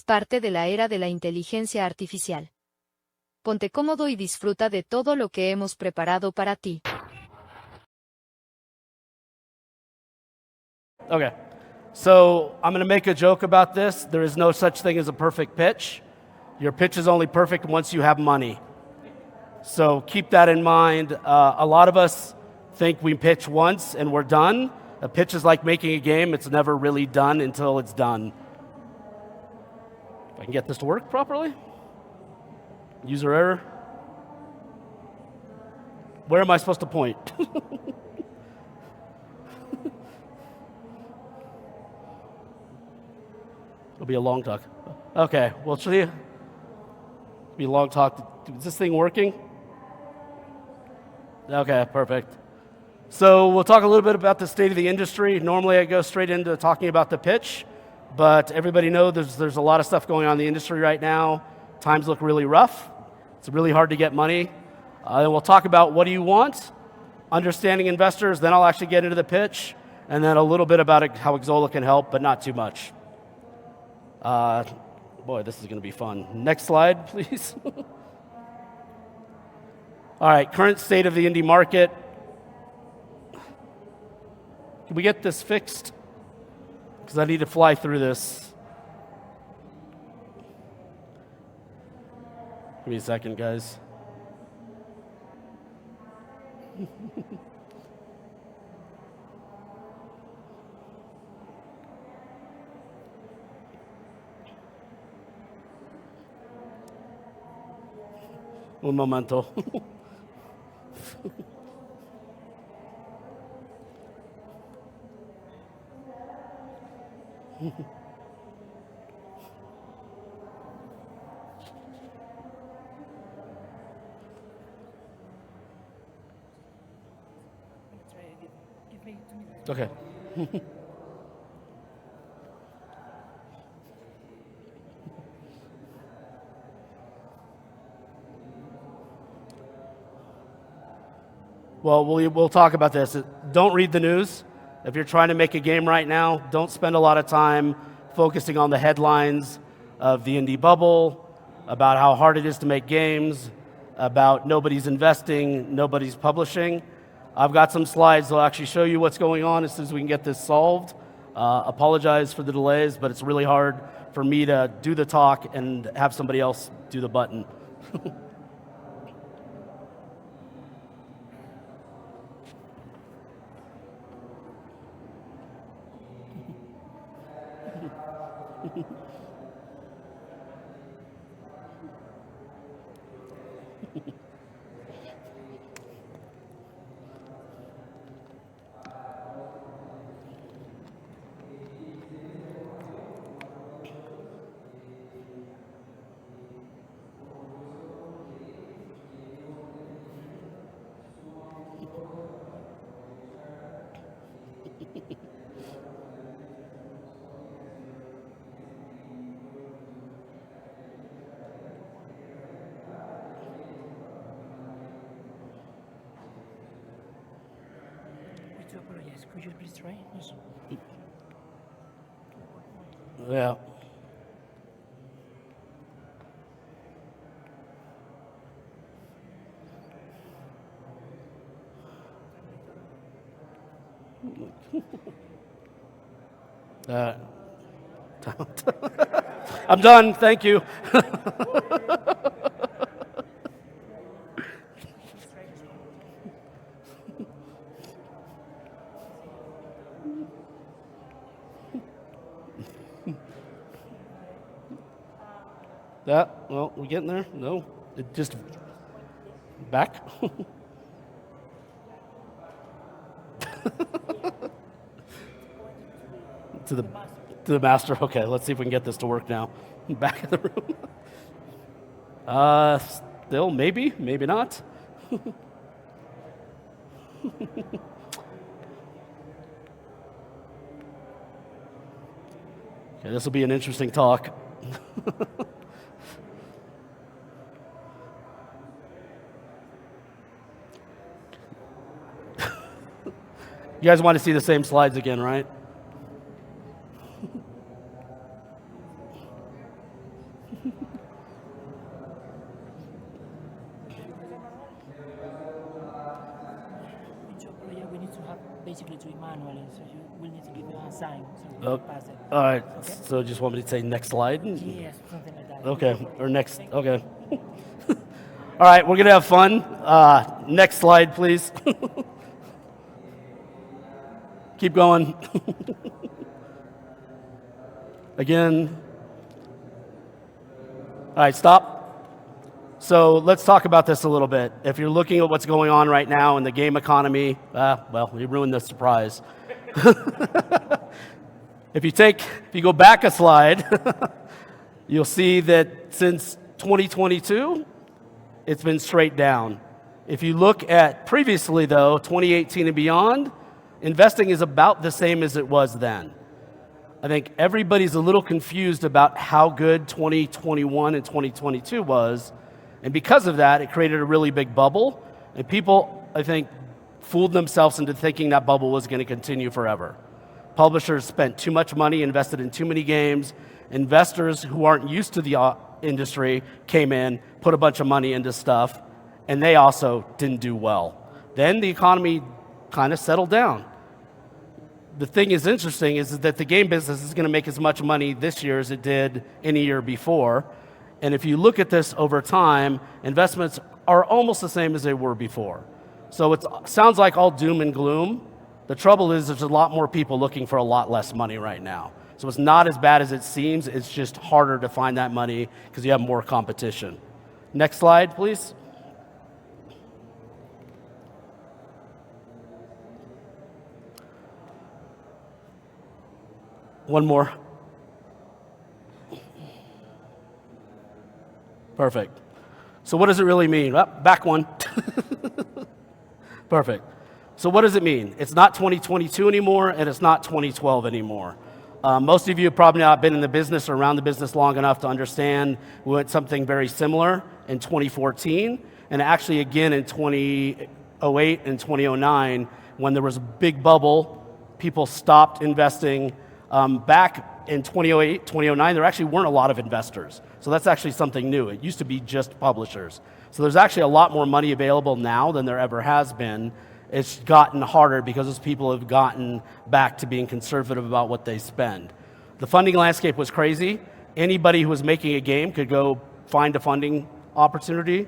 parte de la era de la inteligencia artificial. Ponte cómodo y disfruta de todo lo que hemos preparado para ti. Okay, so I'm going to make a joke about this. There is no such thing as a perfect pitch. Your pitch is only perfect once you have money. So keep that in mind. A lot of us think we pitch once and we're done. A pitch is like making a game. It's never really done until it's done. If I can get this to work properly. User error. Where am I supposed to point? It'll be a long talk. Okay, well, show you. It'll be a long talk. Is this thing working? Okay, perfect. So we'll talk a little bit about the state of the industry. Normally I go straight into talking about the pitch, but everybody knows there's a lot of stuff going on in the industry right now. Times look really rough. It's really hard to get money. And we'll talk about what do you want, understanding investors, then I'll actually get into the pitch, and then a little bit about how Xsolla can help, but not too much. Boy, this is going to be fun. Next slide, please. All right, current state of the indie market. Can we get this fixed? Because I need to fly through this. Give me a second, guys. Un momento. Okay. Well, we'll talk about this. Don't read the news. If you're trying to make a game right now, don't spend a lot of time focusing on the headlines of the indie bubble, about how hard it is to make games, about nobody's investing, nobody's publishing. I've got some slides that'll actually show you what's going on as soon as we can get this solved. Apologize for the delays, but it's really hard for me to do the talk and have somebody else do the button. Apologize. Could you please try? Yes. Yeah. I'm done, thank you. Well, we getting there? No, it just back. to the master. Okay, let's see if we can get this to work now. Back in the room. Still, maybe not. Okay, this will be an interesting talk. You guys want to see the same slides again, right? To the master. Okay, let's see if we can get this to work now. Back in the room. This will be an interesting talk. You guys want to see the same slides again, right? 'Cause I think it's With your project, we need to have basically do it manually, so you will need to give me a sign so we Oh, can pass it. all right, Okay? so just want me to say next slide? Yes, something like that. Okay, or next, okay. All right, we're gonna have fun. Next slide, please. Keep going. Again. All right, stop. So let's talk about this a little bit. If you're looking at what's going on right now in the game economy, well, you ruined the surprise. If you go back a slide, you'll see that since 2022, it's been straight down. If you look at previously, though, 2018 and beyond, investing is about the same as it was then. I think everybody's a little confused about how good 2021 and 2022 was, and because of that, it created a really big bubble, and people, I think, fooled themselves into thinking that bubble was going to continue forever. Publishers spent too much money, invested in too many games. Investors who aren't used to the industry came in, put a bunch of money into stuff, and they also didn't do well. Then the economy kind of settled down. The thing is interesting is that the game business is going to make as much money this year as it did any year before. And if you look at this over time, investments are almost the same as they were before. So it sounds like all doom and gloom. The trouble is there's a lot more people looking for a lot less money right now. So it's not as bad as it seems. It's just harder to find that money because you have more competition. Next slide, please. One more. Perfect. So what does it really mean? Back one. Perfect. So what does it mean? It's not 2022 anymore, and it's not 2012 anymore. Most of you have probably not been in the business or around the business long enough to understand we went something very similar in 2014, and actually again in 2008 and 2009, when there was a big bubble, people stopped investing. Back in 2008, 2009, there actually weren't a lot of investors. So that's actually something new. It used to be just publishers. So there's actually a lot more money available now than there ever has been. It's gotten harder because those people have gotten back to being conservative about what they spend. The funding landscape was crazy. Anybody who was making a game could go find a funding opportunity.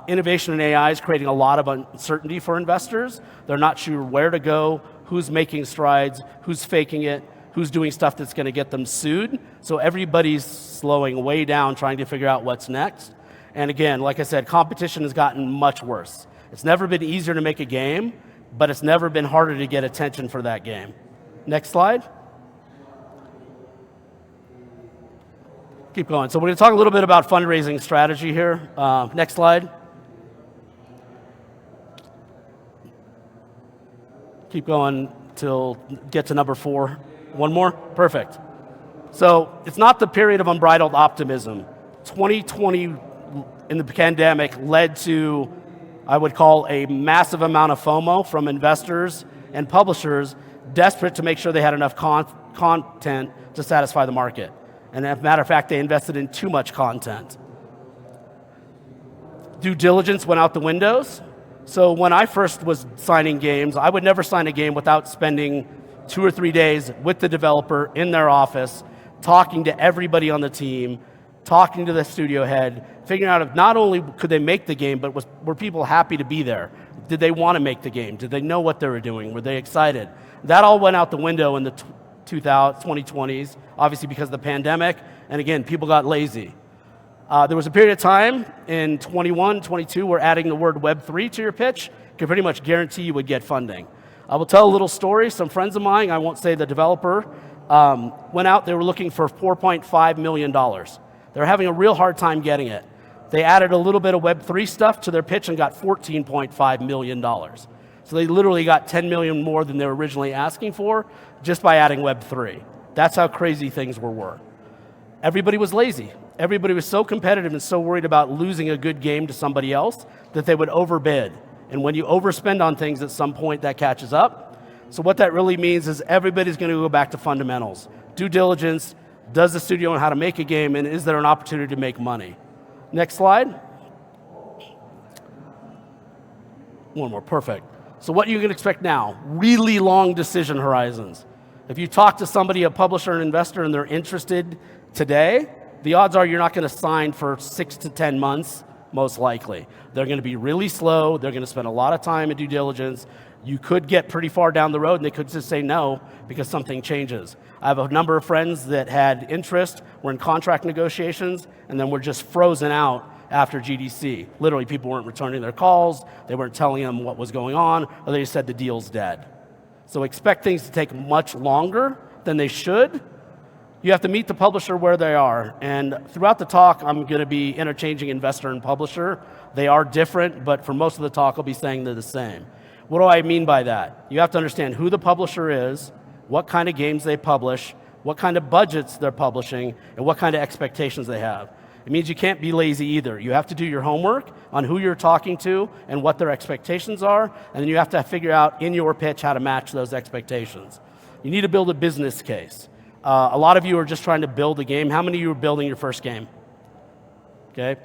Innovation in AI is creating a lot of uncertainty for investors. They're not sure where to go, who's making strides, who's faking it, who's doing stuff that's going to get them sued. So everybody's slowing way down trying to figure out what's next. And again, like I said, competition has gotten much worse. It's never been easier to make a game, but it's never been harder to get attention for that game. Next slide. Keep going. So we're going to talk a little bit about fundraising strategy here. Next slide. Keep going till get to number 4. One more? Perfect. So it's not the period of unbridled optimism. 2020 in the pandemic led to, I would call, a massive amount of FOMO from investors and publishers desperate to make sure they had enough content to satisfy the market. And as a matter of fact, they invested in too much content. Due diligence went out the windows. So when I first was signing games, I would never sign a game without spending 2 or 3 days with the developer in their office, talking to everybody on the team, talking to the studio head, figuring out if not only could they make the game, but were people happy to be there? Did they want to make the game? Did they know what they were doing? Were they excited? That all went out the window in the 2020s, obviously because of the pandemic, and again, people got lazy. There was a period of time in 21, 22 where adding the word Web3 to your pitch could pretty much guarantee you would get funding. I will tell a little story. Some friends of mine, I won't say the developer, went out, they were looking for $4.5 million. They were having a real hard time getting it. They added a little bit of Web3 stuff to their pitch and got $14.5 million. So they literally got 10 million more than they were originally asking for just by adding Web3. That's how crazy things were. Everybody was lazy. Everybody was so competitive and so worried about losing a good game to somebody else that they would overbid. And when you overspend on things, at some point that catches up. So what that really means is everybody's going to go back to fundamentals. Due diligence, Does the studio know how to make a game, and is there an opportunity to make money? Next slide. One more, perfect. So what you can expect now, really long decision horizons. If you talk to somebody, a publisher, an investor, and they're interested today, the odds are you're not going to sign for 6 to 10 months, most likely. They're going to be really slow. They're going to spend a lot of time in due diligence. You could get pretty far down the road, and they could just say no because something changes. I have a number of friends that had interest, were in contract negotiations, and then were just frozen out after GDC. Literally, people weren't returning their calls, they weren't telling them what was going on, or they just said the deal's dead. So expect things to take much longer than they should. You have to meet the publisher where they are, and throughout the talk, I'm going to be interchanging investor and publisher. They are different, but for most of the talk, I'll be saying they're the same. What do I mean by that? You have to understand who the publisher is, what kind of games they publish, what kind of budgets they're publishing, and what kind of expectations they have. It means you can't be lazy either. You have to do your homework on who you're talking to and what their expectations are, and then you have to figure out in your pitch how to match those expectations. You need to build a business case. A lot of you are just trying to build a game. How many of you are building your first game? Okay.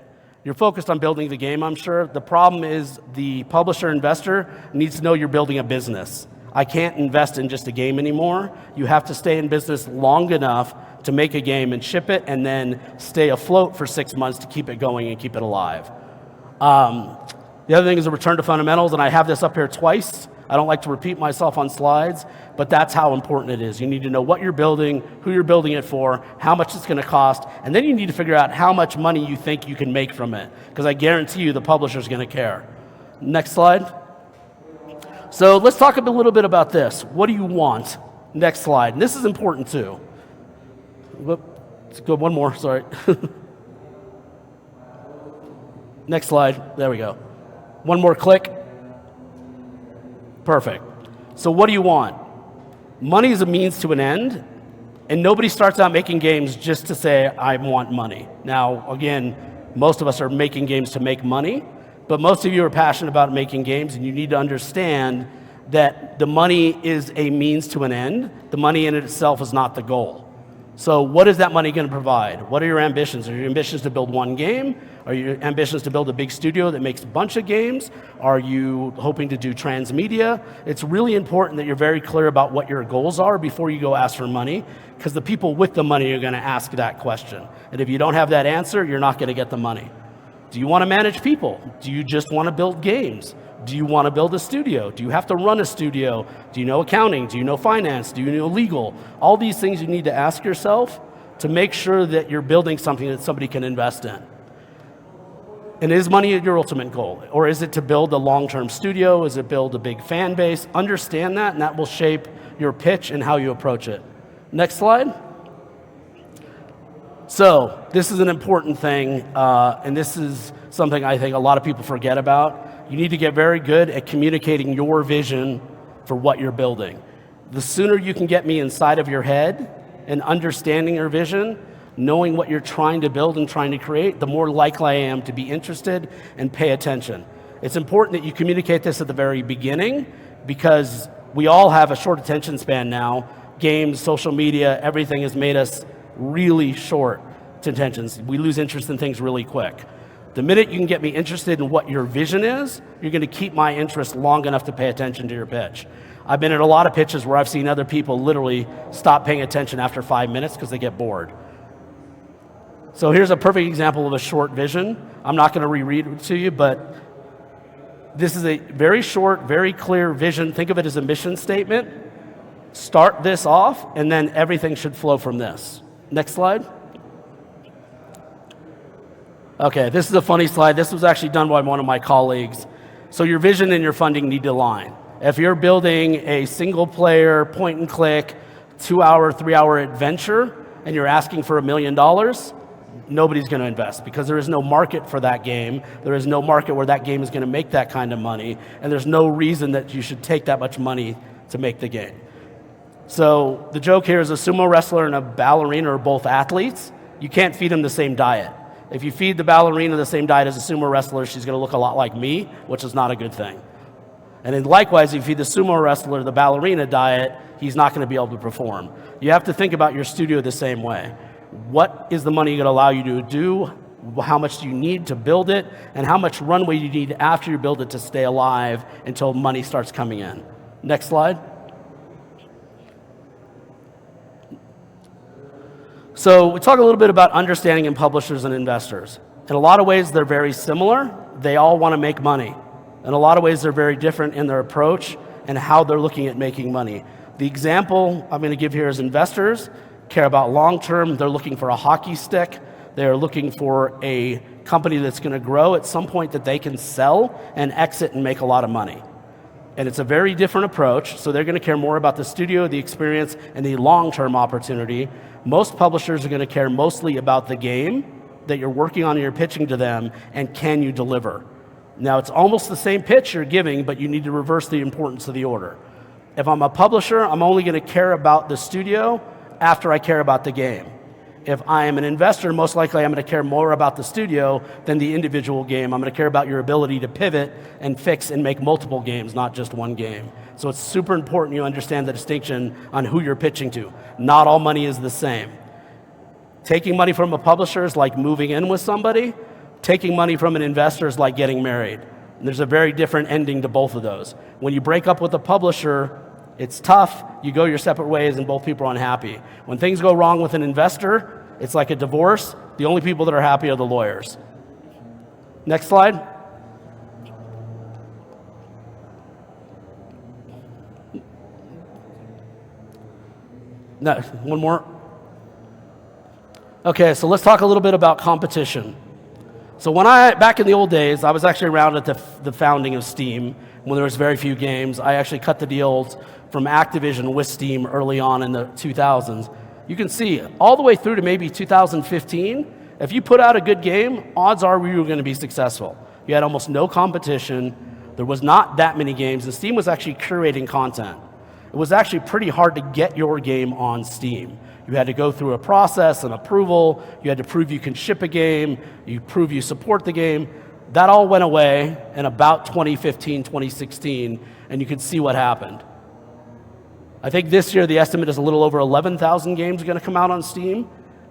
You're focused on building the game, I'm sure. The problem is the publisher investor needs to know you're building a business. I can't invest in just a game anymore. You have to stay in business long enough to make a game and ship it, and then stay afloat for 6 months to keep it going and keep it alive. The other thing is a return to fundamentals, and I have this up here twice. I don't like to repeat myself on slides, but that's how important it is. You need to know what you're building, who you're building it for, how much it's going to cost, and then you need to figure out how much money you think you can make from it, because I guarantee you the publisher's going to care. Next slide. So let's talk a little bit about this. What do you want? Next slide. And this is important too. Let's go one more, sorry. Next slide, there we go. One more click. Perfect. So what do you want? Money is a means to an end, and nobody starts out making games just to say, I want money. Now, again, most of us are making games to make money, but most of you are passionate about making games, and you need to understand that the money is a means to an end. The money in itself is not the goal. So what is that money going to provide? What are your ambitions? Are your ambitions to build one game? Are your ambitions to build a big studio that makes a bunch of games? Are you hoping to do transmedia? It's really important that you're very clear about what your goals are before you go ask for money, because the people with the money are going to ask that question. And if you don't have that answer, you're not going to get the money. Do you want to manage people? Do you just want to build games? Do you want to build a studio? Do you have to run a studio? Do you know accounting? Do you know finance? Do you know legal? All these things you need to ask yourself to make sure that you're building something that somebody can invest in. And is money your ultimate goal? Or is it to build a long-term studio? Is it build a big fan base? Understand that, and that will shape your pitch and how you approach it. Next slide. So this is an important thing, and this is something I think a lot of people forget about. You need to get very good at communicating your vision for what you're building. The sooner you can get me inside of your head and understanding your vision, knowing what you're trying to build and trying to create, the more likely I am to be interested and pay attention. It's important that you communicate this at the very beginning, because we all have a short attention span now. Games, social media, everything has made us really short attentions. We lose interest in things really quick. The minute you can get me interested in what your vision is, you're going to keep my interest long enough to pay attention to your pitch. I've been in a lot of pitches where I've seen other people literally stop paying attention after 5 minutes because they get bored. So here's a perfect example of a short vision. I'm not going to reread it to you, but this is a very short, very clear vision. Think of it as a mission statement. Start this off, and then everything should flow from this. Next slide. Okay, this is a funny slide. This was actually done by one of my colleagues. So your vision and your funding need to align. If you're building a single player, point and click, 2-hour, 3-hour adventure, and you're asking for $1 million, nobody's going to invest, because there is no market for that game. There is no market where that game is going to make that kind of money, and there's no reason that you should take that much money to make the game. So the joke here is a sumo wrestler and a ballerina are both athletes. You can't feed them the same diet. If you feed the ballerina the same diet as a sumo wrestler, she's going to look a lot like me, which is not a good thing. And then likewise, if you feed the sumo wrestler the ballerina diet, he's not going to be able to perform. You have to think about your studio the same way. What is the money going to allow you to do? How much do you need to build it? And how much runway do you need after you build it to stay alive until money starts coming in? Next slide. So we talk a little bit about understanding in publishers and investors. In a lot of ways, they're very similar. They all want to make money. In a lot of ways, they're very different in their approach and how they're looking at making money. The example I'm going to give here is investors care about long-term. They're looking for a hockey stick. They're looking for a company that's going to grow at some point that they can sell and exit and make a lot of money. And it's a very different approach, so they're going to care more about the studio, the experience, and the long-term opportunity. Most publishers are going to care mostly about the game that you're working on and you're pitching to them, and can you deliver? Now, it's almost the same pitch you're giving, but you need to reverse the importance of the order. If I'm a publisher, I'm only going to care about the studio after I care about the game. If I am an investor, most likely I'm going to care more about the studio than the individual game. I'm going to care about your ability to pivot and fix and make multiple games, not just one game. So it's super important you understand the distinction on who you're pitching to. Not all money is the same. Taking money from a publisher is like moving in with somebody. Taking money from an investor is like getting married. And there's a very different ending to both of those. When you break up with a publisher, it's tough, you go your separate ways, and both people are unhappy. When things go wrong with an investor, it's like a divorce. The only people that are happy are the lawyers. Next slide. No, one more. Okay, so let's talk a little bit about competition. So back in the old days, I was actually around at the founding of Steam, when there was very few games. I actually cut the deals from Activision with Steam early on in the 2000s. You can see all the way through to maybe 2015, if you put out a good game, odds are you were going to be successful. You had almost no competition. There was not that many games, and Steam was actually curating content. It was actually pretty hard to get your game on Steam. You had to go through a process, an approval. You had to prove you can ship a game. You prove you support the game. That all went away in about 2015, 2016, and you could see what happened. I think this year the estimate is a little over 11,000 games are going to come out on Steam.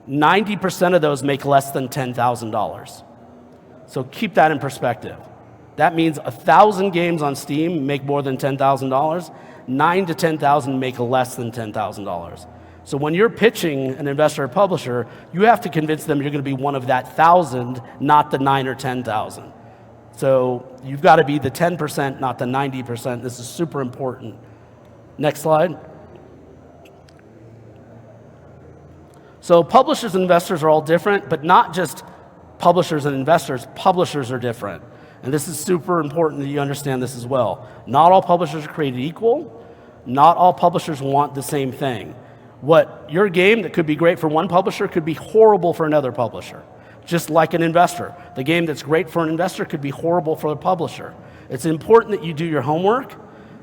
90% of those make less than $10,000. So keep that in perspective. That means 1,000 games on Steam make more than $10,000. 9 to 10,000 make less than $10,000. So when you're pitching an investor or publisher, you have to convince them you're going to be one of that 1,000, not the 9 or 10,000. So you've got to be the 10%, not the 90%. This is super important. Next slide. So publishers and investors are all different, but not just publishers and investors. Publishers are different. And this is super important that you understand this as well. Not all publishers are created equal. Not all publishers want the same thing. What your game that could be great for one publisher could be horrible for another publisher. Just like an investor. The game that's great for an investor could be horrible for a publisher. It's important that you do your homework.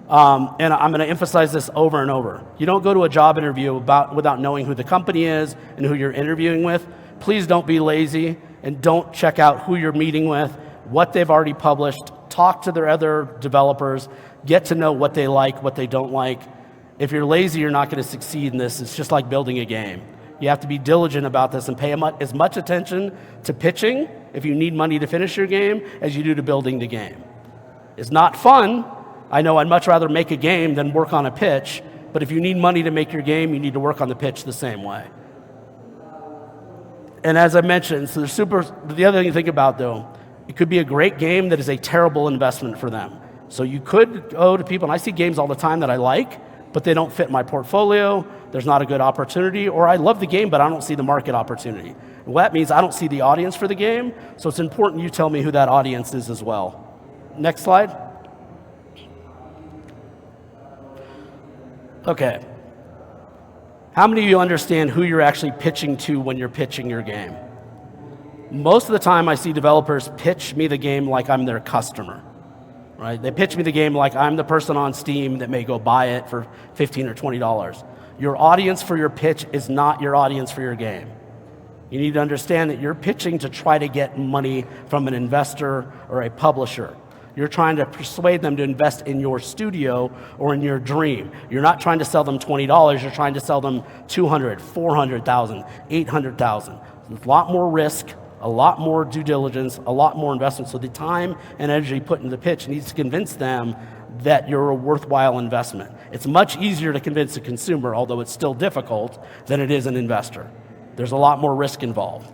And I'm going to emphasize this over and over. You don't go to a job interview without knowing who the company is and who you're interviewing with. Please don't be lazy and don't check out who you're meeting with, what they've already published. Talk to their other developers. Get to know what they like, what they don't like. If you're lazy, you're not going to succeed in this. It's just like building a game. You have to be diligent about this and pay as much attention to pitching, if you need money to finish your game, as you do to building the game. It's not fun. I know I'd much rather make a game than work on a pitch, but if you need money to make your game, you need to work on the pitch the same way. And as I mentioned, so the other thing to think about though, it could be a great game that is a terrible investment for them. So you could go to people, and I see games all the time that I like, but they don't fit my portfolio, there's not a good opportunity, or I love the game, but I don't see the market opportunity. Well, that means I don't see the audience for the game, so it's important you tell me who that audience is as well. Next slide. Okay. How many of you understand who you're actually pitching to when you're pitching your game? Most of the time I see developers pitch me the game like I'm their customer, right? They pitch me the game like I'm the person on Steam that may go buy it for $15 or $20. Your audience for your pitch is not your audience for your game. You need to understand that you're pitching to try to get money from an investor or a publisher. You're trying to persuade them to invest in your studio or in your dream. You're not trying to sell them $20. You're trying to sell them $200,000, $400,000, $800,000. There's a lot more risk, a lot more due diligence, a lot more investment. So the time and energy put into the pitch needs to convince them that you're a worthwhile investment. It's much easier to convince a consumer, although it's still difficult, than it is an investor. There's a lot more risk involved.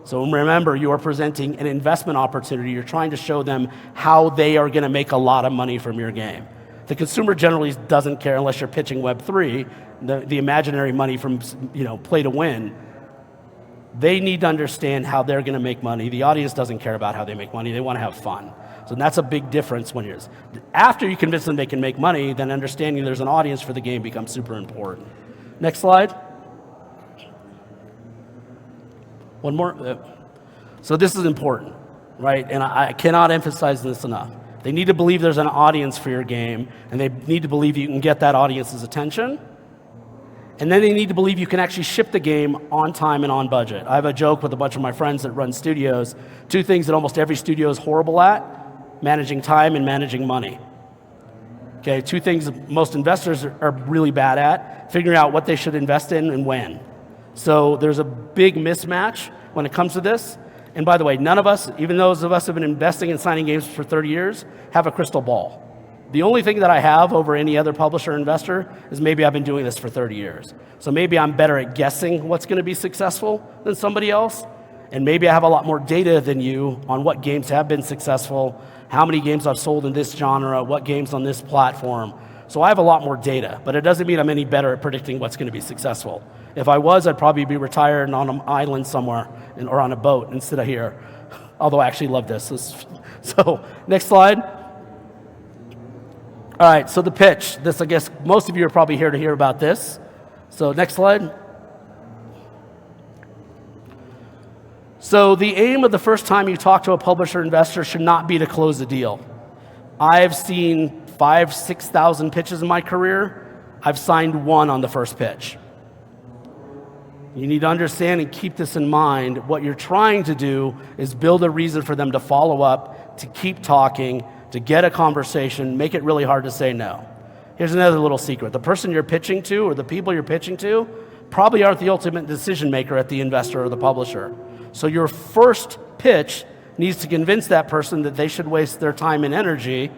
So remember, you are presenting an investment opportunity. You're trying to show them how they are going to make a lot of money from your game. The consumer generally doesn't care unless you're pitching Web3, the imaginary money from play to win. They need to understand how they're going to make money. The audience doesn't care about how they make money. They want to have fun. So that's a big difference when after you convince them they can make money, then understanding there's an audience for the game becomes super important. Next slide. One more. So this is important, right? And I cannot emphasize this enough. They need to believe there's an audience for your game, and they need to believe you can get that audience's attention. And then they need to believe you can actually ship the game on time and on budget. I have a joke with a bunch of my friends that run studios. Two things that almost every studio is horrible at: managing time and managing money. Okay, two things that most investors are really bad at: figuring out what they should invest in and when. So there's a big mismatch when it comes to this. And by the way, none of us, even those of us who have been investing and signing games for 30 years, have a crystal ball. The only thing that I have over any other publisher or investor is maybe I've been doing this for 30 years. So maybe I'm better at guessing what's going to be successful than somebody else. And maybe I have a lot more data than you on what games have been successful, how many games I've sold in this genre, what games on this platform. So I have a lot more data, but it doesn't mean I'm any better at predicting what's going to be successful. If I was, I'd probably be retired and on an island somewhere or on a boat instead of here. Although I actually love this. So next slide. All right, so the pitch. This, I guess, most of you are probably here to hear about this. So next slide. So the aim of the first time you talk to a publisher or investor should not be to close a deal. I've seen 5,000, 6,000 pitches in my career. I've signed one on the first pitch. You need to understand and keep this in mind. What you're trying to do is build a reason for them to follow up, to keep talking, to get a conversation, make it really hard to say no. Here's another little secret. The person you're pitching to or the people you're pitching to probably aren't the ultimate decision maker at the investor or the publisher. So your first pitch needs to convince that person that they should waste their time and energy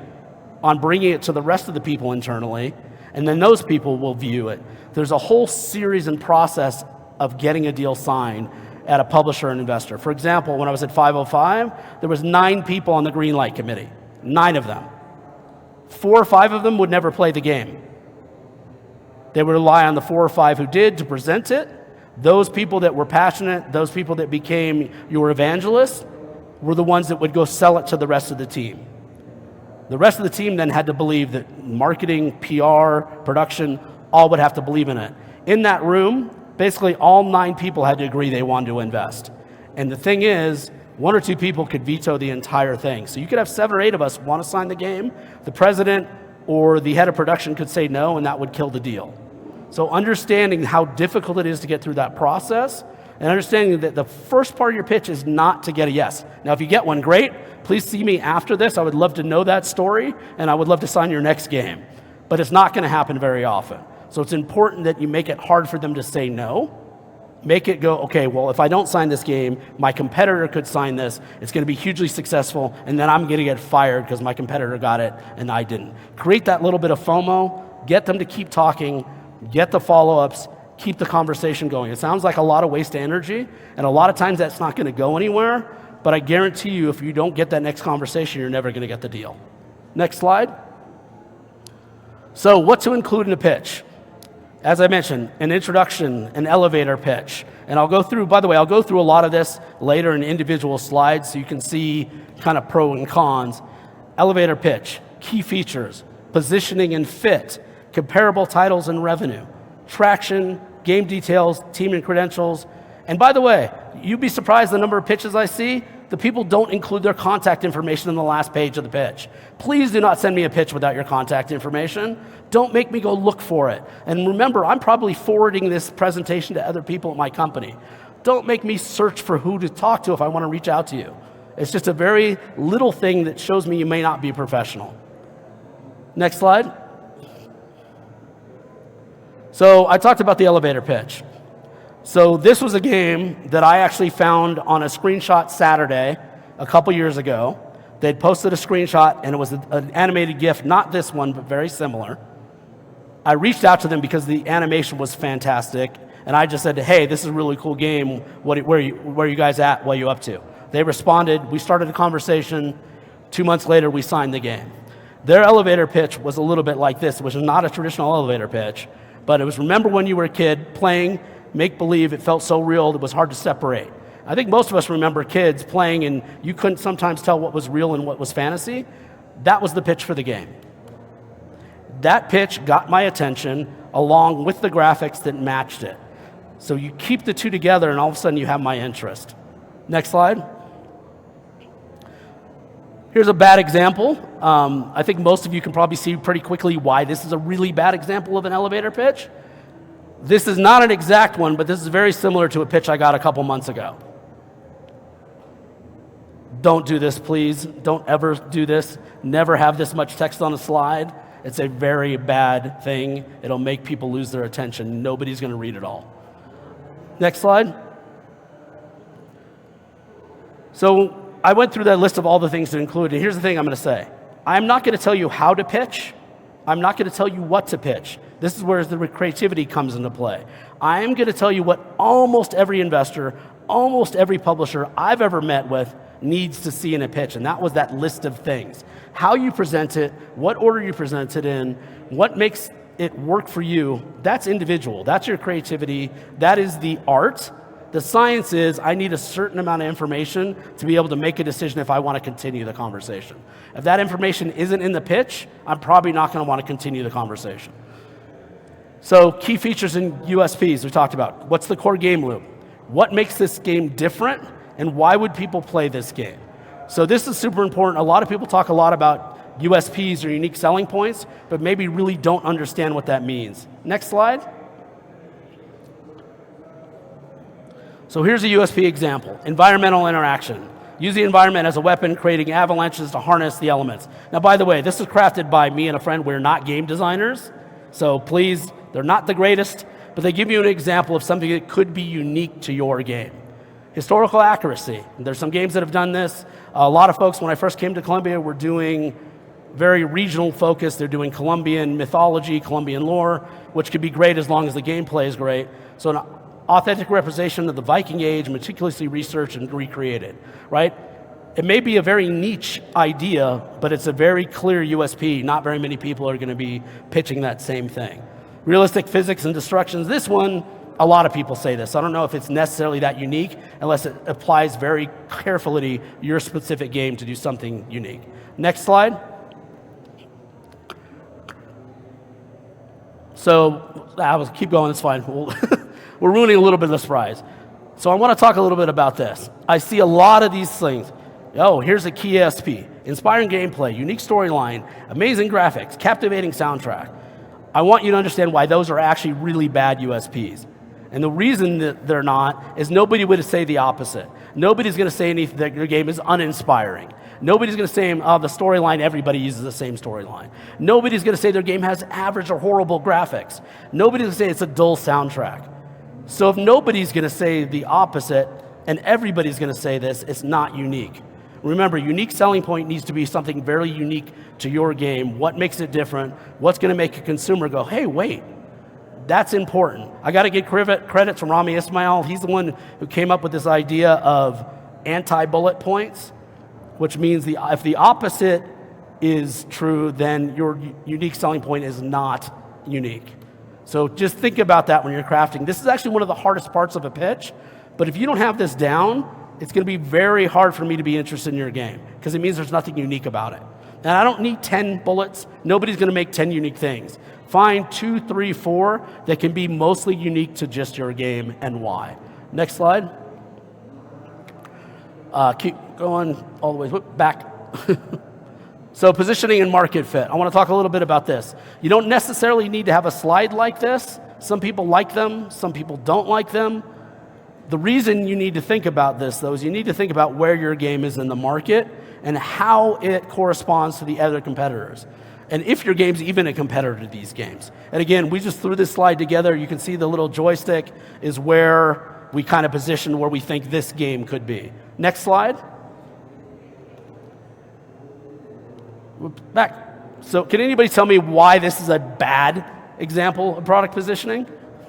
on bringing it to the rest of the people internally, and then those people will view it. There's a whole series and process of getting a deal signed at a publisher and investor. For example, when I was at 505, there was 9 people on the green light committee, 9 of them. 4 or 5 of them would never play the game. They would rely on the 4 or 5 who did to present it. Those people that were passionate, those people that became your evangelists, were the ones that would go sell it to the rest of the team. The rest of the team then had to believe that marketing, PR, production, all would have to believe in it. In that room, basically all 9 people had to agree they wanted to invest. And the thing is, 1 or 2 people could veto the entire thing. So you could have 7 or 8 of us want to sign the game. The president or the head of production could say no, and that would kill the deal. So understanding how difficult it is to get through that process, and understanding that the first part of your pitch is not to get a yes. Now, if you get one, great. Please see me after this. I would love to know that story, and I would love to sign your next game. But it's not going to happen very often. So it's important that you make it hard for them to say no. Make it go, okay, well, if I don't sign this game, my competitor could sign this. It's going to be hugely successful, and then I'm going to get fired because my competitor got it and I didn't. Create that little bit of FOMO. Get them to keep talking. Get the follow-ups. Keep the conversation going. It sounds like a lot of waste of energy, and a lot of times that's not going to go anywhere, but I guarantee you if you don't get that next conversation, you're never going to get the deal. Next slide. So what to include in a pitch? As I mentioned, an introduction, an elevator pitch. And I'll go through, by the way, I'll go through a lot of this later in individual slides so you can see kind of pro and cons. Elevator pitch, key features, positioning and fit, comparable titles and revenue, traction, game details, team and credentials. And by the way, you'd be surprised the number of pitches I see. The people don't include their contact information in the last page of the pitch. Please do not send me a pitch without your contact information. Don't make me go look for it. And remember, I'm probably forwarding this presentation to other people at my company. Don't make me search for who to talk to if I want to reach out to you. It's just a very little thing that shows me you may not be professional. Next slide. So I talked about the elevator pitch. So this was a game that I actually found on a screenshot Saturday a couple years ago. They'd posted a screenshot, and it was an animated GIF, not this one, but very similar. I reached out to them because the animation was fantastic, and I just said, hey, this is a really cool game. Where are you guys at? What are you up to? They responded. We started a conversation. 2 months later, we signed the game. Their elevator pitch was a little bit like this. It was not a traditional elevator pitch, but it was, remember when you were a kid playing make-believe, it felt so real, it was hard to separate. I think most of us remember kids playing and you couldn't sometimes tell what was real and what was fantasy. That was the pitch for the game. That pitch got my attention along with the graphics that matched it. So you keep the two together and all of a sudden you have my interest. Next slide. Here's a bad example. I think most of you can probably see pretty quickly why this is a really bad example of an elevator pitch. This is not an exact one, but this is very similar to a pitch I got a couple months ago. Don't do this, please. Don't ever do this. Never have this much text on a slide. It's a very bad thing. It'll make people lose their attention. Nobody's going to read it all. Next slide. So I went through that list of all the things to include, and here's the thing I'm going to say. I'm not going to tell you how to pitch. I'm not going to tell you what to pitch. This is where the creativity comes into play. I am going to tell you what almost every investor, almost every publisher I've ever met with needs to see in a pitch, and that was that list of things. How you present it, what order you present it in, what makes it work for you, that's individual. That's your creativity. That is the art. The science is I need a certain amount of information to be able to make a decision if I want to continue the conversation. If that information isn't in the pitch, I'm probably not going to want to continue the conversation. So key features and USPs we talked about. What's the core game loop? What makes this game different? And why would people play this game? So this is super important. A lot of people talk a lot about USPs or unique selling points, but maybe really don't understand what that means. Next slide. So here's a USP example, environmental interaction. Use the environment as a weapon, creating avalanches to harness the elements. Now, by the way, this is crafted by me and a friend. We're not game designers, so please, they're not the greatest, but they give you an example of something that could be unique to your game. Historical accuracy. There's some games that have done this. A lot of folks, when I first came to Columbia, were doing very regional focus. They're doing Colombian mythology, Colombian lore, which could be great as long as the gameplay is great. So an authentic representation of the Viking Age, meticulously researched and recreated, right? It may be a very niche idea, but it's a very clear USP. Not very many people are going to be pitching that same thing. Realistic physics and destructions. This one, a lot of people say this. I don't know if it's necessarily that unique unless it applies very carefully your specific game to do something unique. Next slide. So, keep going, it's fine. We're ruining a little bit of the surprise. So I want to talk a little bit about this. I see a lot of these things. Oh, here's a key ESP. Inspiring gameplay, unique storyline, amazing graphics, captivating soundtrack. I want you to understand why those are actually really bad USPs. And the reason that they're not is nobody would say the opposite. Nobody's going to say anything that your game is uninspiring. Nobody's going to say, oh, the storyline, everybody uses the same storyline. Nobody's going to say their game has average or horrible graphics. Nobody's going to say it's a dull soundtrack. So if nobody's going to say the opposite and everybody's going to say this, it's not unique. Remember, unique selling point needs to be something very unique to your game. What makes it different? What's going to make a consumer go, hey, wait, that's important. I got to give credit to Rami Ismail. He's the one who came up with this idea of anti-bullet points, which means if the opposite is true, then your unique selling point is not unique. So just think about that when you're crafting. This is actually one of the hardest parts of a pitch, but if you don't have this down, it's going to be very hard for me to be interested in your game because it means there's nothing unique about it. And I don't need 10 bullets. Nobody's going to make 10 unique things. Find 2, 3, 4 that can be mostly unique to just your game and why. Next slide. Keep going all the way back. So positioning and market fit. I want to talk a little bit about this. You don't necessarily need to have a slide like this. Some people like them. Some people don't like them. The reason you need to think about this, though, is you need to think about where your game is in the market and how it corresponds to the other competitors. And if your game's even a competitor to these games. And again, we just threw this slide together. You can see the little joystick is where we kind of position where we think this game could be. Next slide. Back. So can anybody tell me why this is a bad example of product positioning?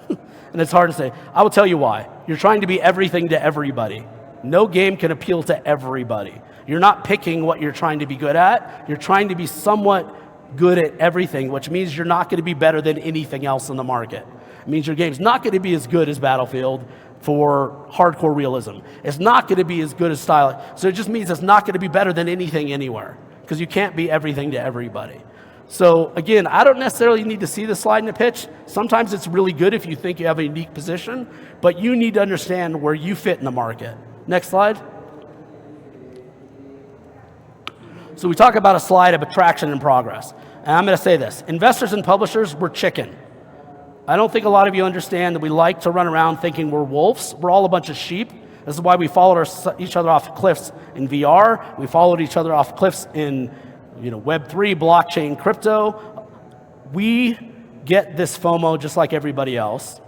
And it's hard to say. I will tell you why. You're trying to be everything to everybody. No game can appeal to everybody. You're not picking what you're trying to be good at. You're trying to be somewhat good at everything, which means you're not going to be better than anything else in the market. It means your game's not going to be as good as Battlefield for hardcore realism. It's not going to be as good as style. So it just means it's not going to be better than anything anywhere, because you can't be everything to everybody. So again, I don't necessarily need to see the slide in a pitch. Sometimes it's really good if you think you have a unique position, but you need to understand where you fit in the market. Next slide. So we talk about a slide of attraction and progress. And I'm going to say this. Investors and publishers, we're chicken. I don't think a lot of you understand that we like to run around thinking we're wolves. We're all a bunch of sheep. This is why we followed each other off cliffs in VR. We followed each other off cliffs in Web3, blockchain, crypto. We get this FOMO just like everybody else,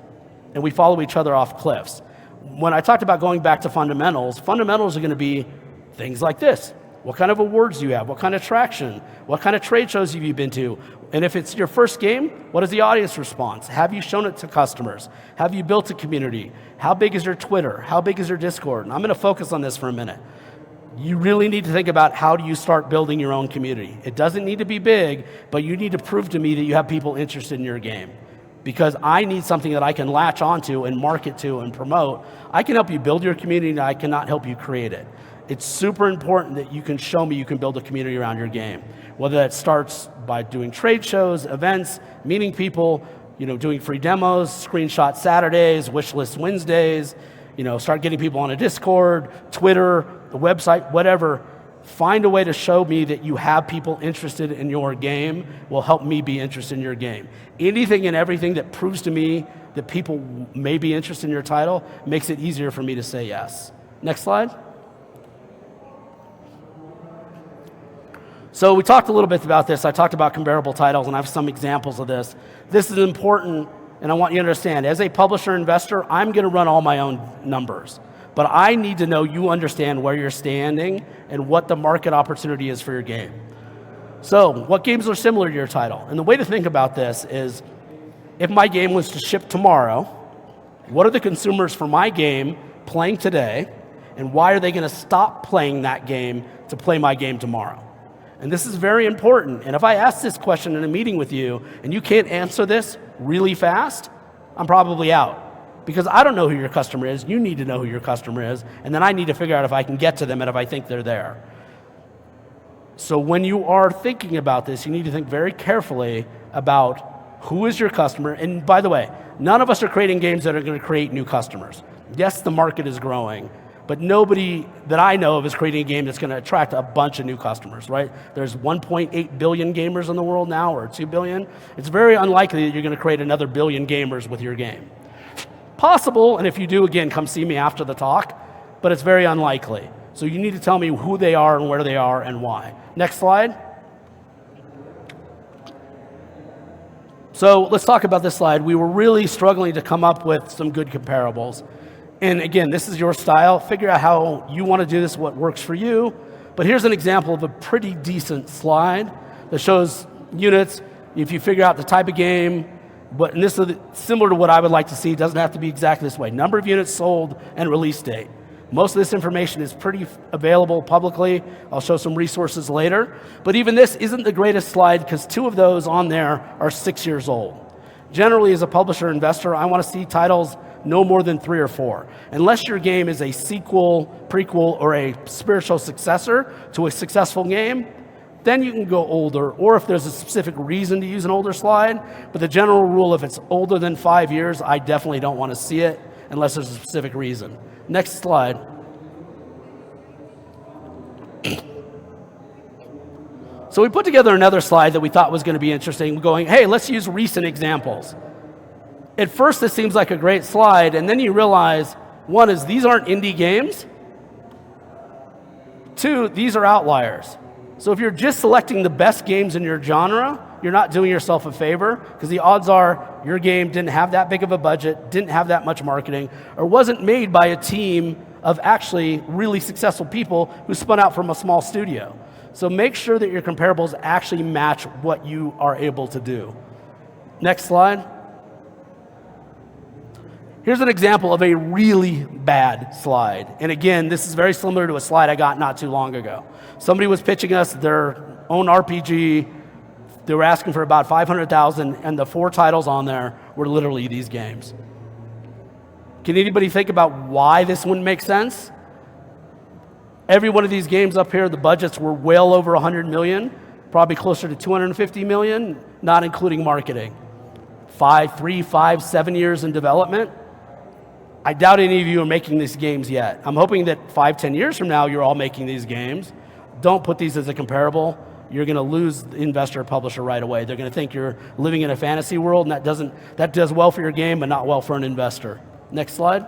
and we follow each other off cliffs. When I talked about going back to fundamentals are going to be things like this. What kind of awards do you have? What kind of traction? What kind of trade shows have you been to? And if it's your first game, what is the audience response? Have you shown it to customers? Have you built a community? How big is your Twitter? How big is your Discord? And I'm going to focus on this for a minute. You really need to think about how do you start building your own community. It doesn't need to be big, but you need to prove to me that you have people interested in your game. Because I need something that I can latch onto and market to and promote. I can help you build your community, and I cannot help you create it. It's super important that you can show me you can build a community around your game. Whether that starts by doing trade shows, events, meeting people, doing free demos, screenshot Saturdays, wishlist Wednesdays, start getting people on a Discord, Twitter, the website, whatever. Find a way to show me that you have people interested in your game will help me be interested in your game. Anything and everything that proves to me that people may be interested in your title makes it easier for me to say yes. Next slide. So we talked a little bit about this. I talked about comparable titles, and I have some examples of this. This is important, and I want you to understand. As a publisher investor, I'm going to run all my own numbers. But I need to know you understand where you're standing and what the market opportunity is for your game. So what games are similar to your title? And the way to think about this is, if my game was to ship tomorrow, what are the consumers for my game playing today, and why are they going to stop playing that game to play my game tomorrow? And this is very important. And if I ask this question in a meeting with you and you can't answer this really fast, I'm probably out. Because I don't know who your customer is. You need to know who your customer is. And then I need to figure out if I can get to them and if I think they're there. So when you are thinking about this, you need to think very carefully about who is your customer. And by the way, none of us are creating games that are going to create new customers. Yes, the market is growing. But nobody that I know of is creating a game that's going to attract a bunch of new customers, right? There's 1.8 billion gamers in the world now, or 2 billion. It's very unlikely that you're going to create another billion gamers with your game. Possible, and if you do, again, come see me after the talk, but it's very unlikely. So you need to tell me who they are and where they are and why. Next slide. So let's talk about this slide. We were really struggling to come up with some good comparables. And again, this is your style. Figure out how you want to do this, what works for you. But here's an example of a pretty decent slide that shows units. If you figure out the type of game, and this is similar to what I would like to see. It doesn't have to be exactly this way. Number of units sold and release date. Most of this information is pretty available publicly. I'll show some resources later. But even this isn't the greatest slide because 2 of those on there are 6 years old. Generally, as a publisher investor, I want to see titles no more than 3 or 4. Unless your game is a sequel, prequel, or a spiritual successor to a successful game, then you can go older, or if there's a specific reason to use an older slide. But the general rule, if it's older than 5 years, I definitely don't want to see it unless there's a specific reason. Next slide. So we put together another slide that we thought was going to be interesting, going, hey, let's use recent examples. At first, this seems like a great slide, and then you realize One is these aren't indie games. Two, these are outliers. So if you're just selecting the best games in your genre, you're not doing yourself a favor, because the odds are your game didn't have that big of a budget, didn't have that much marketing, or wasn't made by a team of actually really successful people who spun out from a small studio. So make sure that your comparables actually match what you are able to do. Next slide. Here's an example of a really bad slide. And again, this is very similar to a slide I got not too long ago. Somebody was pitching us their own RPG. They were asking for about $500,000, and the 4 titles on there were literally these games. Can anybody think about why this wouldn't make sense? Every one of these games up here, the budgets were well over 100 million, probably closer to 250 million, not including marketing. 3, 5, 7 years in development. I doubt any of you are making these games yet. I'm hoping that 5, 10 years from now, you're all making these games. Don't put these as a comparable. You're going to lose the investor or publisher right away. They're going to think you're living in a fantasy world, and that does well for your game, but not well for an investor. Next slide.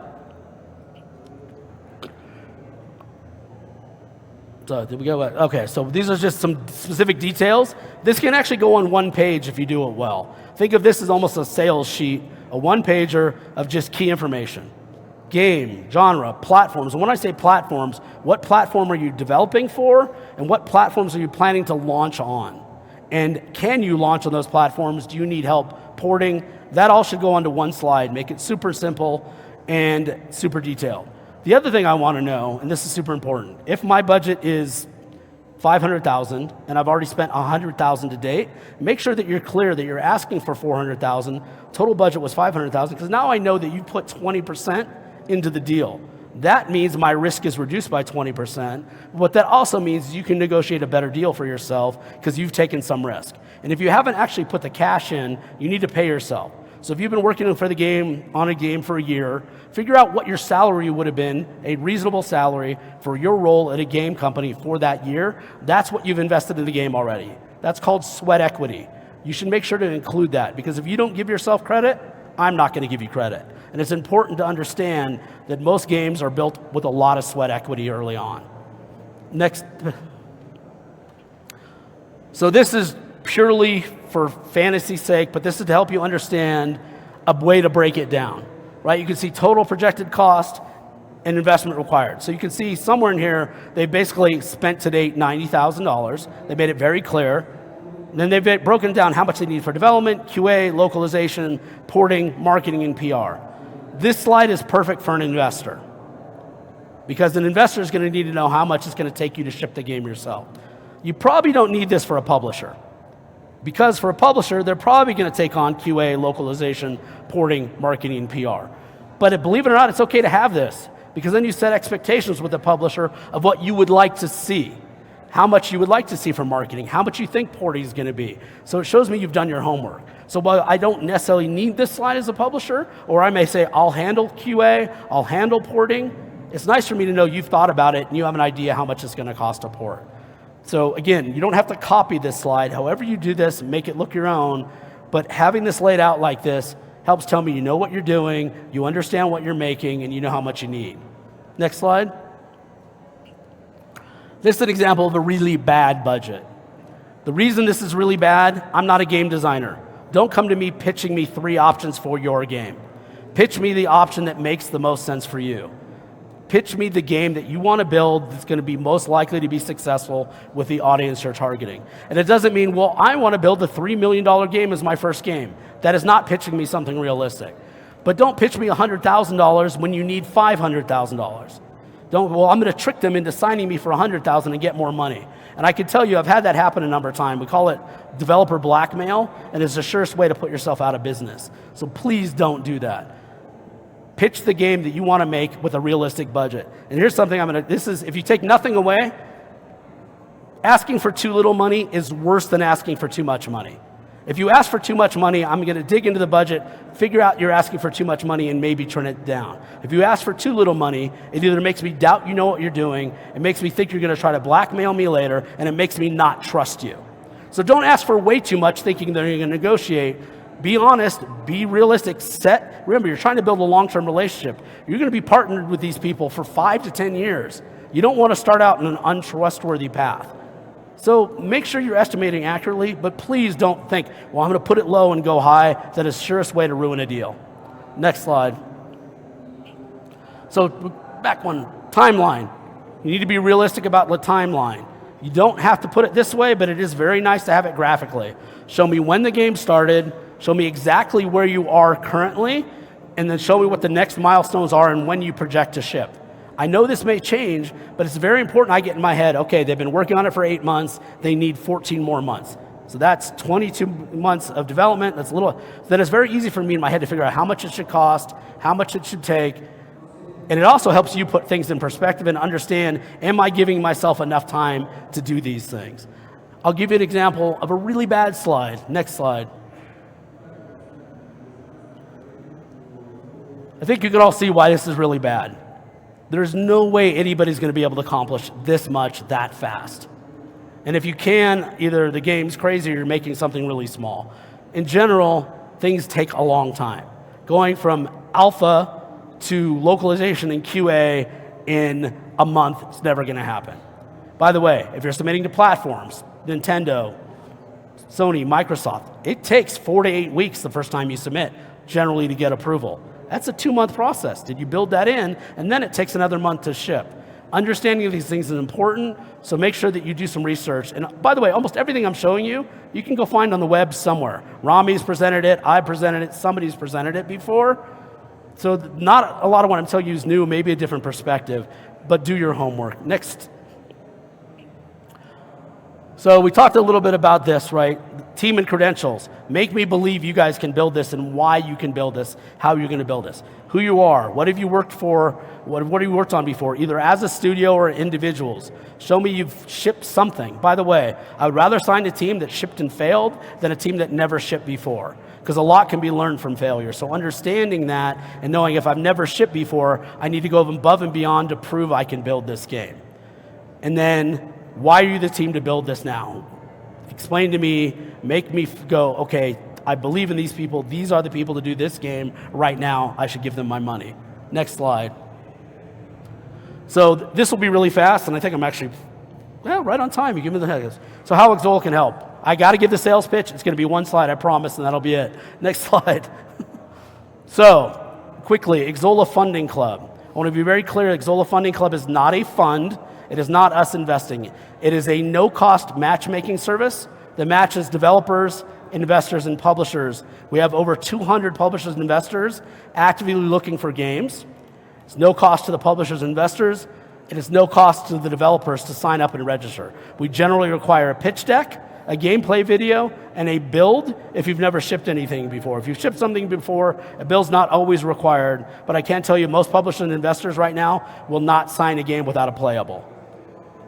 So did we go? Okay, so these are just some specific details. This can actually go on one page if you do it well. Think of this as almost a sales sheet, a one-pager of just key information. Game, genre, platforms. And when I say platforms, what platform are you developing for, and what platforms are you planning to launch on? And can you launch on those platforms? Do you need help porting? That all should go onto one slide. Make it super simple and super detailed. The other thing I want to know, and this is super important, if my budget is $500,000 and I've already spent $100,000 to date, make sure that you're clear that you're asking for $400,000. Total budget was $500,000, because now I know that you put 20% into the deal. That means my risk is reduced by 20%. What that also means, you can negotiate a better deal for yourself because you've taken some risk. And if you haven't actually put the cash in, you need to pay yourself. So if you've been working for the game, on a game for a year, figure out what your salary would have been, a reasonable salary for your role at a game company for that year. That's what you've invested in the game already. That's called sweat equity. You should make sure to include that, because if you don't give yourself credit, I'm not going to give you credit. And it's important to understand that most games are built with a lot of sweat equity early on. Next. So this is purely for fantasy's sake, but this is to help you understand a way to break it down, right? You can see total projected cost and investment required. So you can see somewhere in here, they basically spent to date $90,000. They made it very clear. And then they've broken down how much they need for development, QA, localization, porting, marketing, and PR. This slide is perfect for an investor, because an investor is going to need to know how much it's going to take you to ship the game yourself. You probably don't need this for a publisher, because for a publisher, they're probably going to take on QA, localization, porting, marketing, and PR. But believe it or not, it's okay to have this, because then you set expectations with the publisher of what you would like to see, how much you would like to see from marketing, how much you think porting is going to be. So it shows me you've done your homework. So while I don't necessarily need this slide as a publisher, or I may say I'll handle QA, I'll handle porting, it's nice for me to know you've thought about it and you have an idea how much it's going to cost to port. So again, you don't have to copy this slide. However you do this, make it look your own, but having this laid out like this helps tell me you know what you're doing, you understand what you're making, and you know how much you need. Next slide. This is an example of a really bad budget. The reason this is really bad, I'm not a game designer. Don't come to me pitching me 3 options for your game. Pitch me the option that makes the most sense for you. Pitch me the game that you want to build that's going to be most likely to be successful with the audience you're targeting. And it doesn't mean, well, I want to build a $3 million game as my first game. That is not pitching me something realistic. But don't pitch me $100,000 when you need $500,000. Well, I'm going to trick them into signing me for $100,000 and get more money. And I can tell you, I've had that happen a number of times. We call it developer blackmail, and it's the surest way to put yourself out of business. So please don't do that. Pitch the game that you want to make with a realistic budget. And here's something if you take nothing away, asking for too little money is worse than asking for too much money. If you ask for too much money, I'm going to dig into the budget, figure out you're asking for too much money, and maybe turn it down. If you ask for too little money, it either makes me doubt you know what you're doing, it makes me think you're going to try to blackmail me later, and it makes me not trust you. So don't ask for way too much thinking that you're going to negotiate. Be honest, be realistic, remember, you're trying to build a long-term relationship. You're going to be partnered with these people for 5 to 10 years. You don't want to start out in an untrustworthy path. So make sure you're estimating accurately, but please don't think, well, I'm going to put it low and go high. That is the surest way to ruin a deal. Next slide. So back one, timeline. You need to be realistic about the timeline. You don't have to put it this way, but it is very nice to have it graphically. Show me when the game started, show me exactly where you are currently, and then show me what the next milestones are and when you project to ship. I know this may change, but it's very important I get in my head, okay, they've been working on it for 8 months, they need 14 more months. So that's 22 months of development. That's a little, then it's very easy for me in my head to figure out how much it should cost, how much it should take, and it also helps you put things in perspective and understand, am I giving myself enough time to do these things? I'll give you an example of a really bad slide. Next slide. I think you can all see why this is really bad. There's no way anybody's going to be able to accomplish this much that fast. And if you can, either the game's crazy or you're making something really small. In general, things take a long time. Going from alpha to localization in QA in a month is never going to happen. By the way, if you're submitting to platforms, Nintendo, Sony, Microsoft, it takes 4 to 8 weeks the first time you submit, generally, to get approval. That's a 2-month process. Did you build that in? And then it takes another month to ship. Understanding of these things is important, so make sure that you do some research. And by the way, almost everything I'm showing you, you can go find on the web somewhere. Rami's presented it, I presented it, somebody's presented it before. So not a lot of what I'm telling you is new, maybe a different perspective, but do your homework. Next. So we talked a little bit about this, right? Team and credentials. Make me believe you guys can build this and why you can build this, how you're going to build this. Who you are, what have you worked for, what have you worked on before, either as a studio or individuals. Show me you've shipped something. By the way, I would rather sign a team that shipped and failed than a team that never shipped before, because a lot can be learned from failure. So understanding that and knowing if I've never shipped before, I need to go above and beyond to prove I can build this game. And then, why are you the team to build this now? Explain to me, make me go, okay, I believe in these people. These are the people to do this game right now. I should give them my money. Next slide. So this will be really fast, and I think I'm actually right on time. You give me the head. So how Exola can help. I got to give the sales pitch. It's going to be one slide, I promise, and that'll be it. Next slide. So quickly, Exola Funding Club. I want to be very clear, Exola Funding Club is not a fund. It is not us investing. It is a no-cost matchmaking service that matches developers, investors, and publishers. We have over 200 publishers and investors actively looking for games. It's no cost to the publishers and investors. It is no cost to the developers to sign up and register. We generally require a pitch deck, a gameplay video, and a build if you've never shipped anything before. If you've shipped something before, a build's not always required, but I can tell you most publishers and investors right now will not sign a game without a playable.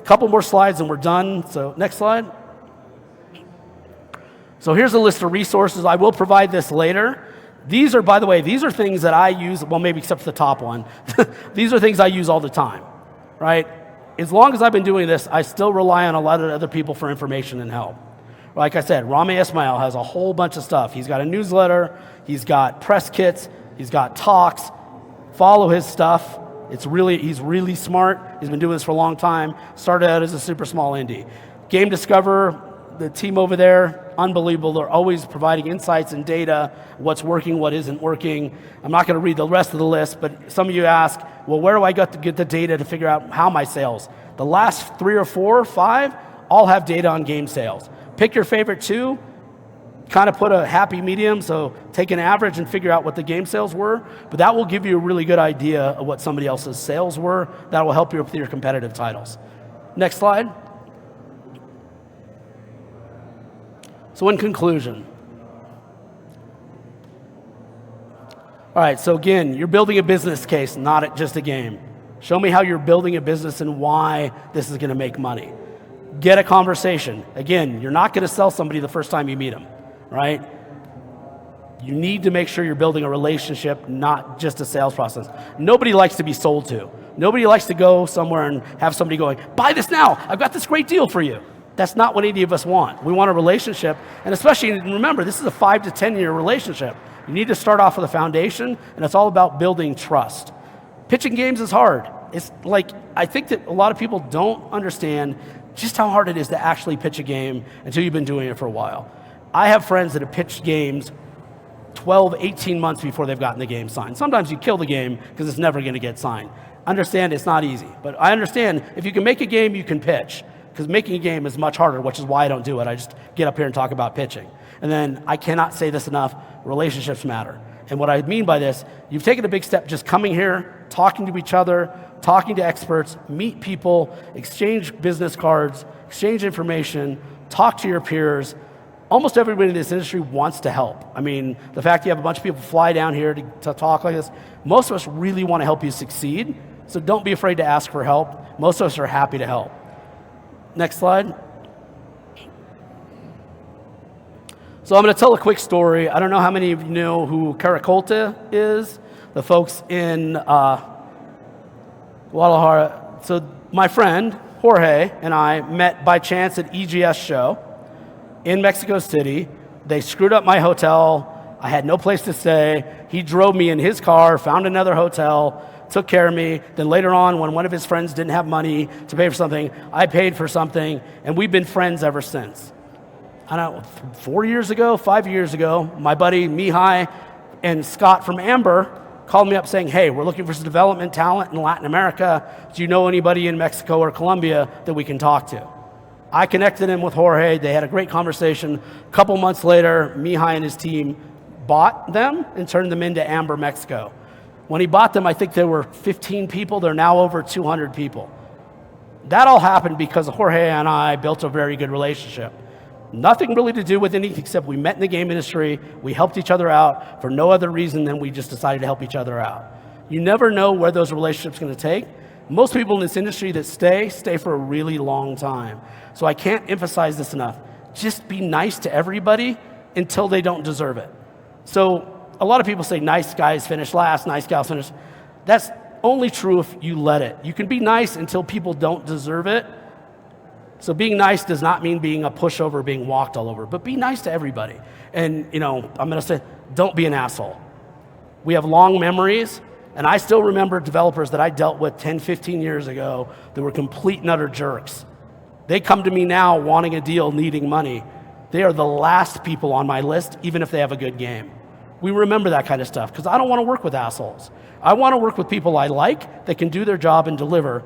A couple more slides and we're done. So next slide. So here's a list of resources. I will provide this later. These are, by the way, these are things that I use, well, maybe except for the top one. These are things I use all the time, right? As long as I've been doing this, I still rely on a lot of other people for information and help. Like I said, Rami Ismail has a whole bunch of stuff. He's got a newsletter, he's got press kits, he's got talks. Follow his stuff. He's really smart. He's been doing this for a long time. Started out as a super small indie. Game Discover, the team over there, unbelievable. They're always providing insights and data, what's working, what isn't working. I'm not going to read the rest of the list, but some of you ask, well, where do I get to get the data to figure out how my sales? The last 3 or 4 or 5 all have data on game sales. Pick your favorite 2, kind of put a happy medium, so take an average and figure out what the game sales were, but that will give you a really good idea of what somebody else's sales were. That will help you with your competitive titles. Next slide. So in conclusion, all right, so again, you're building a business case, not just a game. Show me how you're building a business and why this is going to make money. Get a conversation. Again, you're not going to sell somebody the first time you meet them, right? You need to make sure you're building a relationship, not just a sales process. Nobody likes to be sold to. Nobody likes to go somewhere and have somebody going, buy this now, I've got this great deal for you. That's not what any of us want. We want a relationship, and especially, remember, this is a 5 to 10 year relationship. You need to start off with a foundation, and it's all about building trust. Pitching games is hard. It's like, I think that a lot of people don't understand just how hard it is to actually pitch a game until you've been doing it for a while. I have friends that have pitched games 12, 18 months before they've gotten the game signed. Sometimes you kill the game because it's never going to get signed. Understand it's not easy, but I understand if you can make a game, you can pitch, because making a game is much harder, which is why I don't do it. I just get up here and talk about pitching. And then I cannot say this enough, relationships matter. And what I mean by this, you've taken a big step just coming here, talking to each other, talking to experts, meet people, exchange business cards, exchange information, talk to your peers. Almost everybody in this industry wants to help. I mean, the fact you have a bunch of people fly down here to talk like this, most of us really want to help you succeed, so don't be afraid to ask for help. Most of us are happy to help. Next slide. So I'm going to tell a quick story. I don't know how many of you know who Caracolta is, the folks in Guadalajara. So my friend, Jorge, and I met by chance at EGS show in Mexico City. They screwed up my hotel. I had no place to stay. He drove me in his car, found another hotel, took care of me. Then later on, when one of his friends didn't have money to pay for something, I paid for something, and we've been friends ever since. I don't know, 4 years ago, 5 years ago, my buddy Mihai and Scott from Amber called me up saying, hey, we're looking for some development talent in Latin America. Do you know anybody in Mexico or Colombia that we can talk to? I connected him with Jorge. They had a great conversation. A couple months later, Mihai and his team bought them and turned them into Amber Mexico. When he bought them, I think there were 15 people. They're now over 200 people. That all happened because Jorge and I built a very good relationship. Nothing really to do with anything except we met in the game industry, we helped each other out for no other reason than we just decided to help each other out. You never know where those relationships are going to take. Most people in this industry that stay for a really long time. So I can't emphasize this enough. Just be nice to everybody until they don't deserve it. So a lot of people say nice guys finish last, nice gals finish. That's only true if you let it. You can be nice until people don't deserve it. So being nice does not mean being a pushover, being walked all over, but be nice to everybody. And, I'm going to say, don't be an asshole. We have long memories, and I still remember developers that I dealt with 10, 15 years ago that were complete and utter jerks. They come to me now wanting a deal, needing money. They are the last people on my list, even if they have a good game. We remember that kind of stuff, because I don't want to work with assholes. I want to work with people I like that can do their job and deliver.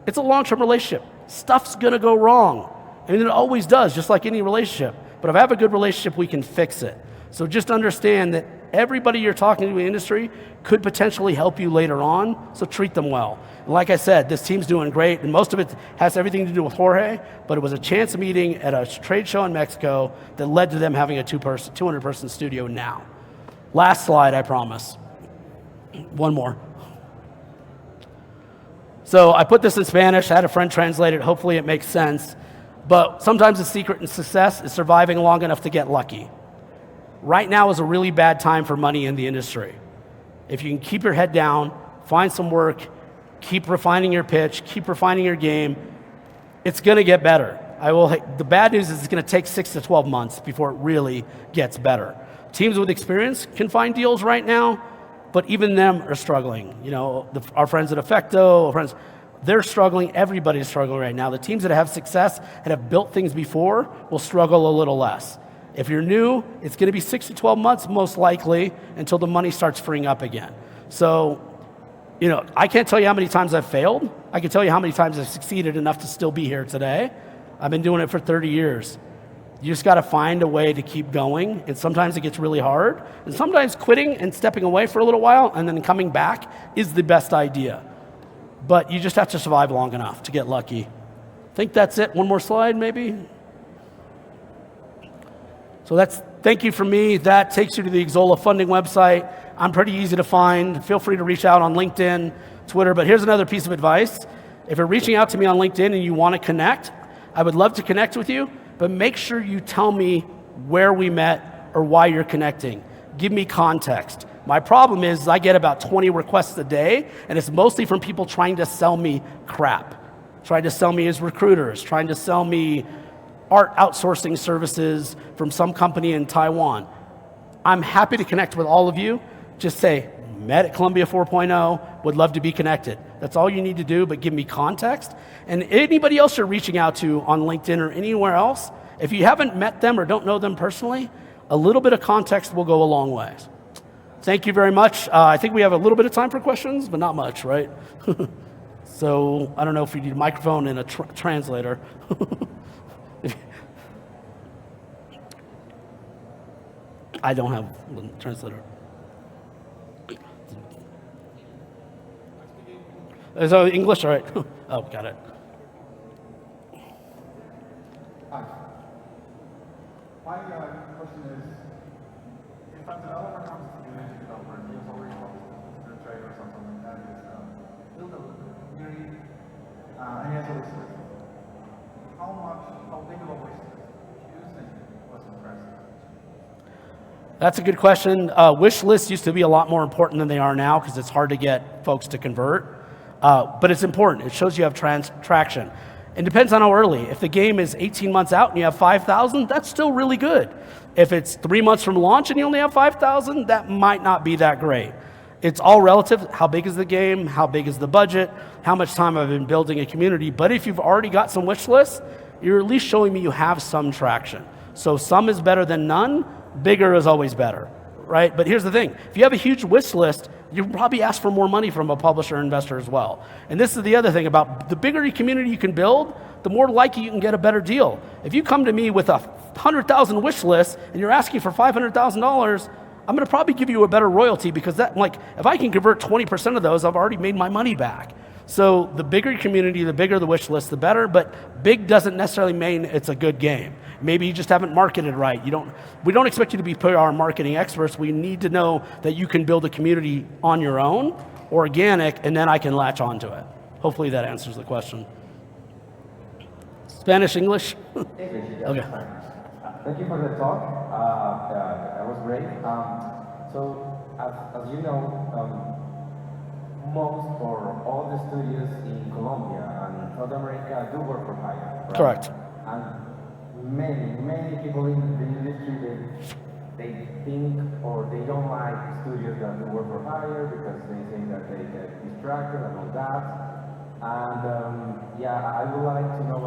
It's a long-term relationship. Stuff's going to go wrong. I mean, it always does, just like any relationship. But if I have a good relationship, we can fix it. So just understand that everybody you're talking to in the industry could potentially help you later on, so treat them well. And like I said, this team's doing great, and most of it has everything to do with Jorge, but it was a chance meeting at a trade show in Mexico that led to them having a 200-person studio now. Last slide, I promise. One more. So I put this in Spanish. I had a friend translate it. Hopefully it makes sense. But sometimes the secret in success is surviving long enough to get lucky. Right now is a really bad time for money in the industry. If you can keep your head down, find some work, keep refining your pitch, keep refining your game, it's going to get better. The bad news is it's going to take 6 to 12 months before it really gets better. Teams with experience can find deals right now, but even them are struggling. Our friends at Effecto, they're struggling. Everybody's struggling right now. The teams that have success and have built things before will struggle a little less. If you're new, it's going to be 6 to 12 months most likely until the money starts freeing up again. So, I can't tell you how many times I've failed. I can tell you how many times I've succeeded enough to still be here today. I've been doing it for 30 years. You just got to find a way to keep going, and sometimes it gets really hard, and sometimes quitting and stepping away for a little while and then coming back is the best idea. But you just have to survive long enough to get lucky. I think that's it. One more slide, maybe. So thank you from me. That takes you to the Xsolla funding website. I'm pretty easy to find. Feel free to reach out on LinkedIn, Twitter, but here's another piece of advice. If you're reaching out to me on LinkedIn and you want to connect, I would love to connect with you. But make sure you tell me where we met or why you're connecting. Give me context. My problem is I get about 20 requests a day, and it's mostly from people trying to sell me crap, trying to sell me as recruiters, trying to sell me art outsourcing services from some company in Taiwan. I'm happy to connect with all of you. Just say, met at Columbia 4.0, would love to be connected. That's all you need to do, but give me context. And anybody else you're reaching out to on LinkedIn or anywhere else, if you haven't met them or don't know them personally, a little bit of context will go a long way. Thank you very much. I think we have a little bit of time for questions, but not much, right? So I don't know if you need a microphone and a translator. I don't have a translator. So English, all right. Oh, got it. Hi. My question is, if a developer comes to you as a developer and feels already lost in a trade or something like that, is build a community and he has a wish list. How big of a wish list do you think was impressive? That's a good question. Wish lists used to be a lot more important than they are now because it's hard to get folks to convert. But it's important. It shows you have traction. It depends on how early. If the game is 18 months out and you have 5,000, that's still really good. If it's 3 months from launch and you only have 5,000, that might not be that great. It's all relative. How big is the game? How big is the budget? How much time have I been building a community? But if you've already got some wish lists, you're at least showing me you have some traction. So some is better than none. Bigger is always better, right? But here's the thing. If you have a huge wish list, you probably ask for more money from a publisher or investor as well. And this is the other thing about the bigger community you can build, the more likely you can get a better deal. If you come to me with a 100,000 wish list and you're asking for $500,000, I'm going to probably give you a better royalty because that, like, if I can convert 20% of those, I've already made my money back. So the bigger your community, the bigger the wish list, the better. But big doesn't necessarily mean it's a good game. Maybe you just haven't marketed right. We don't expect you to be PR marketing experts. We need to know that you can build a community on your own, organic, and then I can latch onto it. Hopefully that answers the question. Spanish, English? English, Okay. Thank you for the talk. That was great. So, as you know, most or all the studios in Colombia and South America do work for hire, right? Correct. And many people in the industry, they think or they don't like studios that do work for hire because they think that they get distracted and all that. And yeah, I would like to know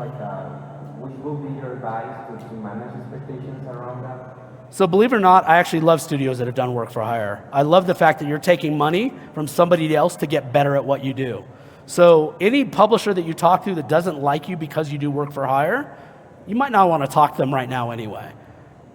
which will be your advice to manage expectations around that? So believe it or not, I actually love studios that have done work for hire. I love the fact that you're taking money from somebody else to get better at what you do. So any publisher that you talk to that doesn't like you because you do work for hire, you might not want to talk to them right now anyway.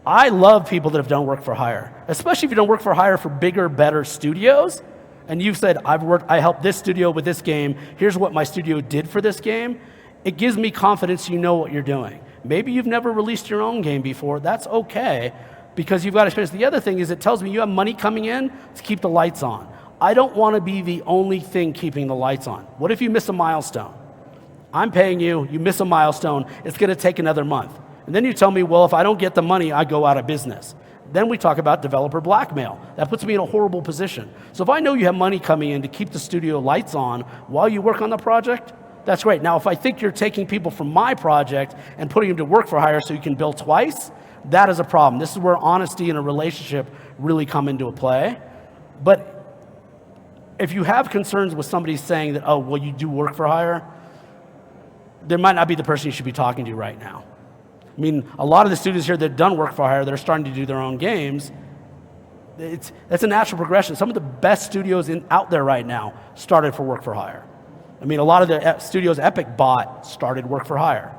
I love people that have done work for hire, especially if you don't work for hire for bigger, better studios, and you've said, I helped this studio with this game, here's what my studio did for this game. It gives me confidence you know what you're doing. Maybe you've never released your own game before, that's okay, because you've got experience. The other thing is it tells me you have money coming in to keep the lights on. I don't want to be the only thing keeping the lights on. What if you miss a milestone? I'm paying you, you miss a milestone, it's going to take another month. And then you tell me, well, if I don't get the money, I go out of business. Then we talk about developer blackmail. That puts me in a horrible position. So if I know you have money coming in to keep the studio lights on while you work on the project, that's great. Now, if I think you're taking people from my project and putting them to work for hire so you can bill twice, that is a problem. This is where honesty in a relationship really come into a play. But if you have concerns with somebody saying that, oh, well, you do work for hire, there might not be the person you should be talking to right now. I mean, a lot of the studios here that have done work for hire, that are starting to do their own games, that's a natural progression. Some of the best studios out there right now started for work for hire. I mean, a lot of the studios Epic bought started work for hire.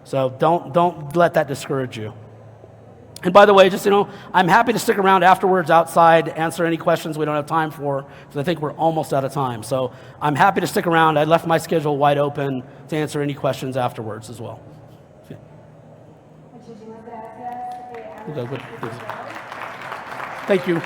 So don't let that discourage you. And by the way, just, I'm happy to stick around afterwards outside, answer any questions we don't have time for, because I think we're almost out of time. So I'm happy to stick around. I left my schedule wide open to answer any questions afterwards as well. Muchísimas gracias. Thank you.